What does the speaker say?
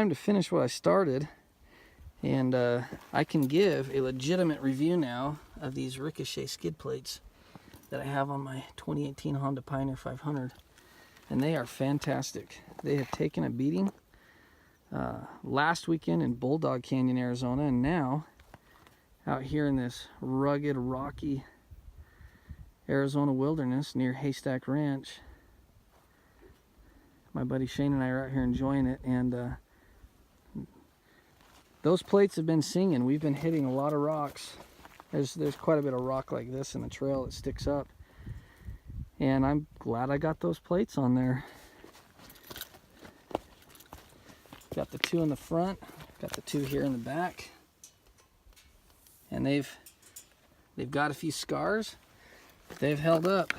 time to finish what I started, and I can give a legitimate review now of these Ricochet skid plates that I have on my 2018 Honda Pioneer 500, and they are fantastic. They have taken a beating last weekend in Bulldog Canyon, Arizona, and now out here in this rugged, rocky Arizona wilderness near Haystack Ranch. My buddy Shane and I are out here enjoying it, and those plates have been singing. We've been hitting a lot of rocks. There's quite a bit of rock like this in the trail that sticks up, and I'm glad I got those plates on there. Got the two in the front, got the two here in the back, and they've got a few scars, but they've held up.